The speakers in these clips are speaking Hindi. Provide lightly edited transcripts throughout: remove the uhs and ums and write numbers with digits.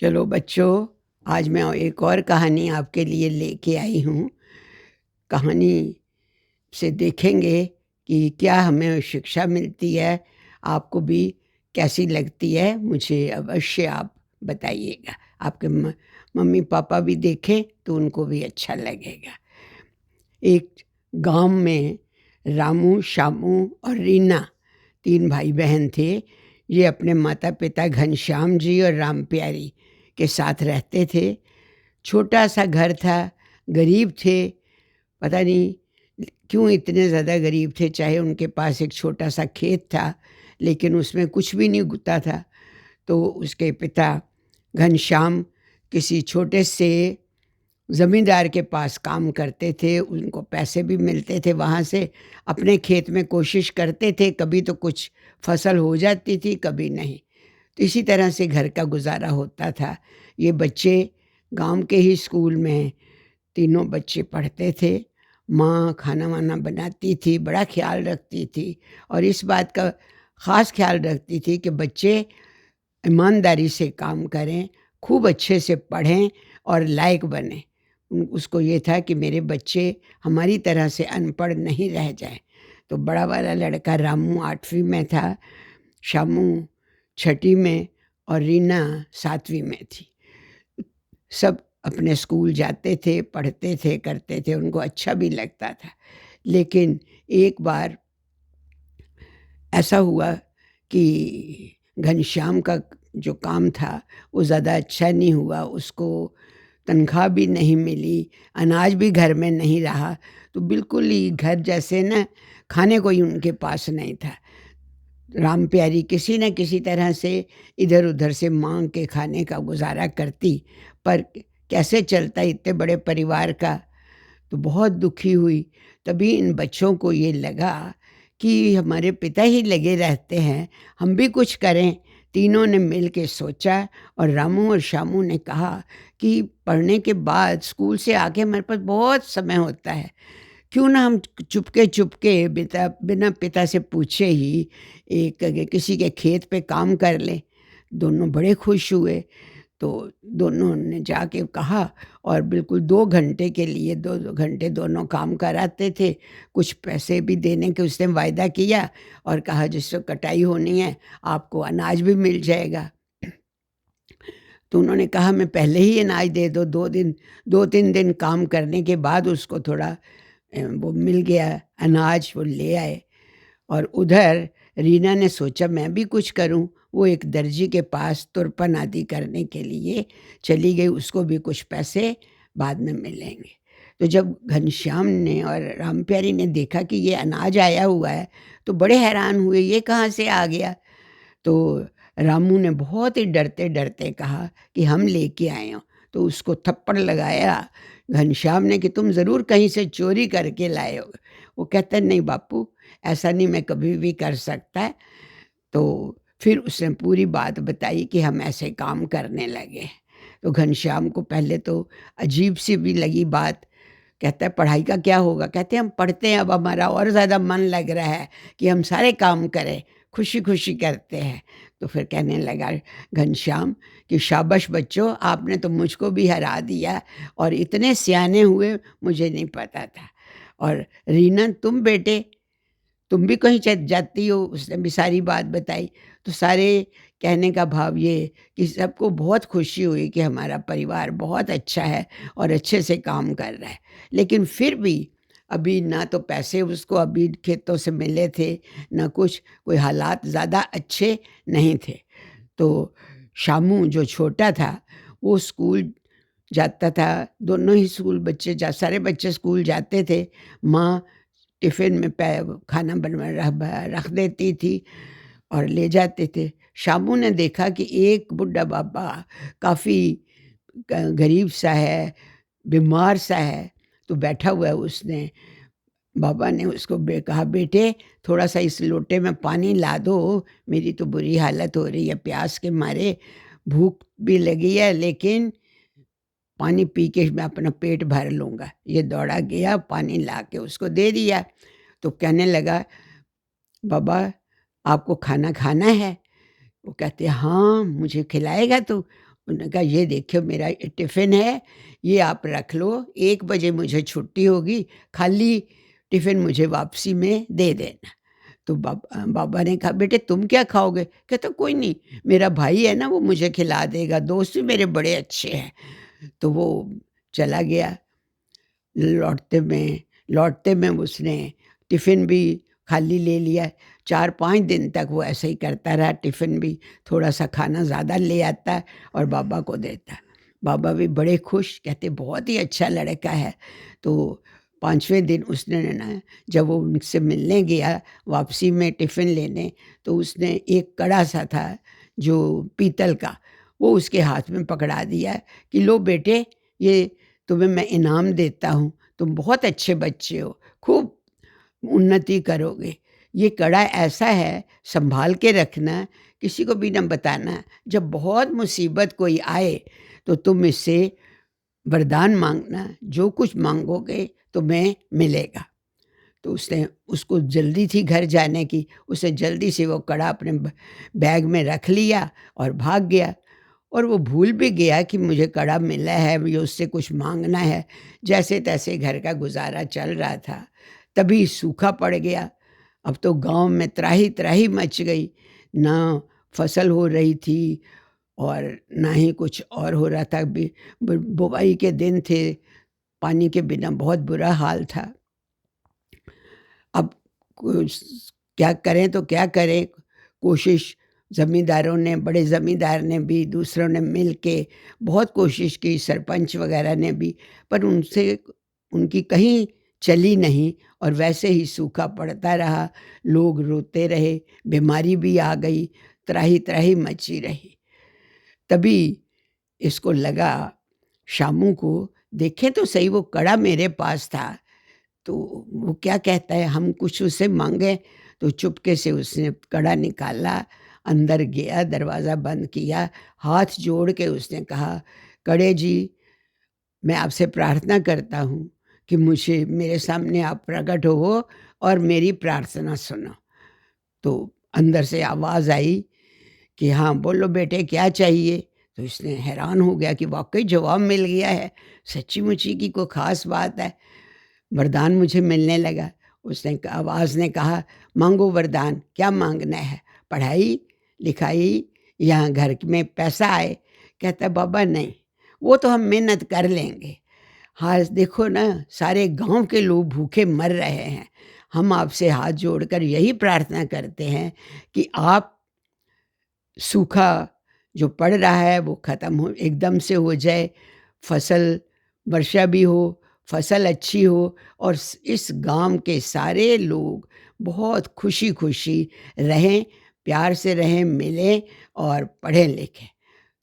चलो बच्चों, आज मैं एक और कहानी आपके लिए लेके आई हूँ। कहानी से देखेंगे कि क्या हमें शिक्षा मिलती है, आपको भी कैसी लगती है, मुझे अवश्य आप बताइएगा। आपके मम्मी-पापा भी देखें तो उनको भी अच्छा लगेगा। एक गाँव में रामू, श्यामू और रीना 3 भाई-बहन थे। ये अपने माता-पिता घनश्याम जी और रामप्यारी के साथ रहते थे। छोटा-सा घर था, गरीब थे, पता नहीं क्यों इतने ज़्यादा गरीब थे। चाहे उनके पास एक छोटा-सा खेत था, लेकिन उसमें कुछ भी नहीं उगता था। तो उसके पिता घनश्याम किसी छोटे से ज़मींदार के पास काम करते थे, उनको पैसे भी मिलते थे वहाँ से। अपने खेत में कोशिश करते थे, कभी तो कुछ फसल हो जाती थी, कभी नहीं। तो इसी तरह से घर का गुज़ारा होता था। ये बच्चे गाँव के ही स्कूल में तीनों बच्चे पढ़ते थे। माँ खाना-वाना बनाती थी, बड़ा ख़्याल रखती थी और इस बात का ख़ास ख़्याल रखती थी कि बच्चे ईमानदारी से काम करें, खूब अच्छे से पढ़ें और लायक बनें। उसको ये था कि मेरे बच्चे हमारी तरह से अनपढ़ नहीं रह जाएँ। तो बड़ा वाला लड़का रामू 8वीं में था, श्यामू छठी में और रीना 7वीं में थी। सब अपने स्कूल जाते थे, पढ़ते थे, करते थे, उनको अच्छा भी लगता था। लेकिन एक बार ऐसा हुआ कि घनश्याम का जो काम था, वो ज़्यादा अच्छा नहीं हुआ, उसको तनख्वाह भी नहीं मिली, अनाज भी घर में नहीं रहा, तो बिल्कुल ही घर जैसे ना खाने को ही उनके पास नहीं था। रामप्यारी किसी न किसी तरह से इधर-उधर से माँग के खाने का गुज़ारा करती, पर कैसे चलता इतने बड़े परिवार का। तो बहुत दुखी हुई। तभी इन बच्चों को ये लगा कि हमारे पिता ही लगे रहते हैं, हम भी कुछ करें। तीनों ने मिल के सोचा और रामू और श्यामू ने कहा कि पढ़ने के बाद स्कूल से आके हमारे पास बहुत समय होता है, क्यों ना हम चुपके-चुपके बिना पिता से पूछे ही एक किसी के खेत पे काम कर लें। दोनों बड़े खुश हुए। तो दोनों ने जाके कहा और बिल्कुल 2 घंटे के लिए 2-2 घंटे दोनों काम कराते थे। कुछ पैसे भी देने के उसने वायदा किया और कहा जिससे कटाई होनी है आपको अनाज भी मिल जाएगा। तो उन्होंने कहा मैं पहले ही अनाज दे दो, 2-3 दिन काम करने के बाद उसको थोड़ा वो मिल गया अनाज, वो ले आए। और उधर रीना ने सोचा मैं भी कुछ करूं। वो एक दर्जी के पास तुरपन आदि करने के लिए चली गई, उसको भी कुछ पैसे बाद में मिलेंगे। तो जब घनश्याम ने और रामप्यारी ने देखा कि ये अनाज आया हुआ है, तो बड़े हैरान हुए, ये कहाँ से आ गया? तो रामू ने बहुत ही डरते-डरते कहा कि हम लेके आए हैं। तो उसको थप्पड़ लगाया घनश्याम ने कि तुम ज़रूर कहीं से चोरी करके लाए हो। वो कहता है नहीं बापू, ऐसा नहीं मैं कभी भी कर सकता। तो फिर उसने पूरी बात बताई कि हम ऐसे काम करने लगे। तो घनश्याम को पहले तो अजीब-सी भी लगी बात। कहता है पढ़ाई का क्या होगा? कहते हैं हम पढ़ते हैं, अब हमारा और ज़्यादा मन लग रहा है कि हम सारे काम करें, खुशी-खुशी करते हैं। तो फिर कहने लगा घनश्याम कि शाबाश बच्चों, आपने तो मुझको भी हरा दिया और इतने सयाने हुए मुझे नहीं पता था। और रीना तुम बेटे, तुम भी कहीं जाती हो? उसने भी सारी बात बताई। तो सारे कहने का भाव ये कि सबको बहुत खुशी हुई कि हमारा परिवार बहुत अच्छा है और अच्छे से काम कर रहा है। लेकिन फिर भी अभी ना तो पैसे उसको अभी खेतों से मिले थे, ना कुछ, कोई हालात ज़्यादा अच्छे नहीं थे। तो शामू जो छोटा था, वो स्कूल जाता था, दोनों ही स्कूल बच्चे जा सारे बच्चे स्कूल जाते थे। माँ टिफ़िन में खाना बनवा रख देती थी और ले जाते थे। शामू ने देखा कि एक बुड्ढा बाबा काफ़ी गरीब सा है, बीमार सा है, तो बैठा हुआ है। उसने बाबा ने उसको कहा बेटे थोड़ा-सा इस लोटे में पानी ला दो, मेरी तो बुरी हालत हो रही है प्यास के मारे, भूख भी लगी है लेकिन पानी पी के मैं अपना पेट भर लूँगा। ये दौड़ा गया, पानी ला के उसको दे दिया। तो कहने लगा, "बाबा, आपको खाना खाना है?" वो कहते हैं, "हाँ, मुझे खिलाएगा तू?" उन्होंने कहा ये देखिए मेरा ये टिफ़िन है, ये आप रख लो, 1 बजे मुझे छुट्टी होगी, खाली टिफ़िन मुझे वापसी में दे देना। तो बाबा ने कहा बेटे तुम क्या खाओगे? कहता कोई नहीं, मेरा भाई है ना वो मुझे खिला देगा, दोस्त भी मेरे बड़े अच्छे हैं। तो वो चला गया। लौटते में उसने टिफ़िन भी खाली ले लिया। 4-5 दिन तक वो ऐसे ही करता रहा, टिफ़िन भी थोड़ा-सा खाना ज़्यादा ले आता और बाबा को देता। बाबा भी बड़े खुश, कहते बहुत ही अच्छा लड़का है। तो 5वें दिन उसने ना जब वो उनसे मिलने गया वापसी में टिफ़िन लेने, तो उसने एक कड़ा-सा था जो पीतल का, वो उसके हाथ में पकड़ा दिया कि लो बेटे ये तुम्हें मैं इनाम देता हूँ, तुम बहुत अच्छे बच्चे हो, खूब उन्नति करोगे। ये कड़ा ऐसा है, सँभाल के रखना, किसी को भी ना बताना। जब बहुत मुसीबत कोई आए, तो तुम इससे वरदान माँगना, जो कुछ माँगोगे तुम्हें मिलेगा। तो उसने उसको जल्दी थी घर जाने की, उसने जल्दी से वो कड़ा अपने बैग में रख लिया और भाग गया। और वो भूल भी गया कि मुझे कड़ा मिला है, मुझे उससे कुछ माँगना है। जैसे-तैसे घर का गुज़ारा चल रहा था, तभी सूखा पड़ गया। अब तो गाँव में त्राही-त्राही मच गई, ना फसल हो रही थी और ना ही कुछ और हो रहा था। बि ब बुवाई के दिन थे, पानी के बिना बहुत बुरा हाल था। अब कुछ क्या करें तो क्या करें? कोशिश ज़मींदारों ने, बड़े ज़मींदार ने भी, दूसरों ने मिल के बहुत कोशिश की, सरपंच वगैरह ने भी, पर उनसे उनकी कहीं चली नहीं और वैसे ही सूखा पड़ता रहा। लोग रोते रहे, बीमारी भी आ गई, त्राही-त्राही मची रही। तभी इसको लगा शामू को, देखें तो सही वो कड़ा मेरे पास था। तो वो क्या कहता है हम कुछ उससे माँगे, तो चुपके से उसने कड़ा निकाला, अंदर गया, दरवाज़ा बंद किया, हाथ जोड़ के उसने कहा, कड़े जी मैं आपसे प्रार्थना करता हूँ कि मुझे मेरे सामने आप प्रकट हो और मेरी प्रार्थना सुनो। तो अंदर से आवाज़ आई कि हाँ, बोलो बेटे क्या चाहिए? तो इसने हैरान हो गया कि वाक़ई जवाब मिल गया है, सच्ची-मुच्ची की कोई ख़ास बात है। वरदान मुझे मिलने लगा। उसने आवाज़ ने कहा, "माँगो वरदान, क्या माँगना है? पढ़ाई, लिखाई या घर में पैसा आए?" कहता है, "बाबा नहीं, वो तो हम मेहनत कर लेंगे। हाँ, देखो ना सारे गाँव के लोग भूखे मर रहे हैं। हम आपसे हाथ जोड़कर यही प्रार्थना करते हैं कि आप सूखा जो पड़ रहा है वो ख़त्म हो एकदम से हो जाए, फसल वर्षा भी हो, फसल अच्छी हो और इस गाँव के सारे लोग बहुत खुशी-खुशी रहें, प्यार से रहें, मिलें और पढ़ें-लिखें।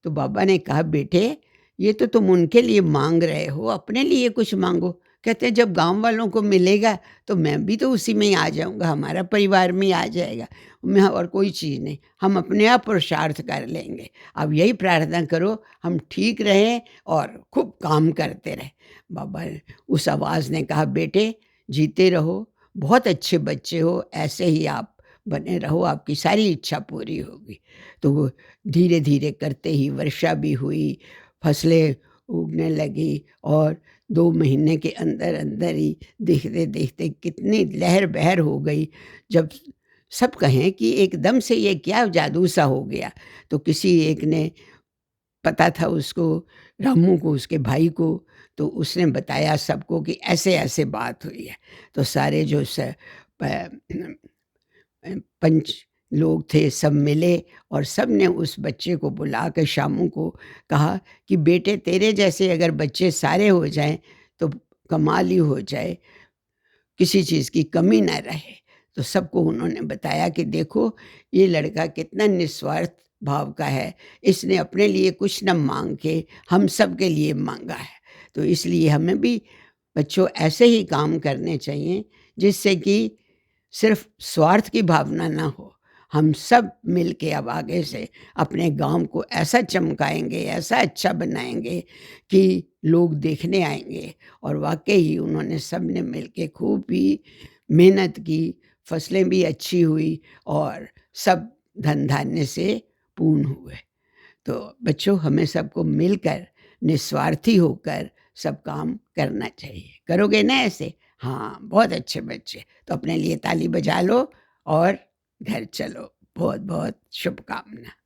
तो बाबा ने कहा बेटे ये तो तुम उनके लिए माँग रहे हो, अपने लिए कुछ माँगो। कहते हैं जब गाँव वालों को मिलेगा तो मैं भी तो उसी में ही आ जाऊँगा, हमारा परिवार में ही आ जाएगा। मैं और कोई चीज़ नहीं, हम अपने आप पुरुषार्थ कर लेंगे। अब यही प्रार्थना करो हम ठीक रहें और खूब काम करते रहें। बाबा ने उस आवाज़ ने कहा बेटे जीते रहो, बहुत अच्छे बच्चे हो, ऐसे ही आप बने रहो, आपकी सारी इच्छा पूरी होगी। तो वो धीरे-धीरे करते ही वर्षा भी हुई, फसलें उगने लगी और 2 महीने के अंदर-अंदर ही देखते-देखते कितनी लहर-बहर हो गई। जब सब कहें कि एकदम से ये क्या जादू-सा हो गया, तो किसी एक ने पता था उसको, रामू को, उसके भाई को, तो उसने बताया सबको कि ऐसे-ऐसे बात हुई है। तो सारे जो प पंच लोग थे सब मिले और सब ने उस बच्चे को बुला कर शामू को कहा कि बेटे तेरे जैसे अगर बच्चे सारे हो जाएं तो कमाल ही हो जाए, किसी चीज़ की कमी ना रहे। तो सबको उन्होंने बताया कि देखो ये लड़का कितना निस्वार्थ भाव का है, इसने अपने लिए कुछ न मांग के हम सब के लिए मांगा है। तो इसलिए हमें भी बच्चों ऐसे ही काम करने चाहिए जिससे कि सिर्फ स्वार्थ की भावना ना हो। हम सब मिल के अब आगे से अपने गाँव को ऐसा चमकाएँगे, ऐसा अच्छा बनाएँगे कि लोग देखने आएँगे और वाक़ई उन्होंने सबने मिल के खूब ही मेहनत की, फसलें भी अच्छी हुई और सब धन-धान्य से पूर्ण हुए। तो बच्चों, हमें सबको मिलकर निस्वार्थी होकर सब काम करना चाहिए। करोगे ना ऐसे? हाँ, बहुत अच्छे बच्चे। तो अपने लिए ताली बजा लो और घर चलो। बहुत-बहुत शुभकामना।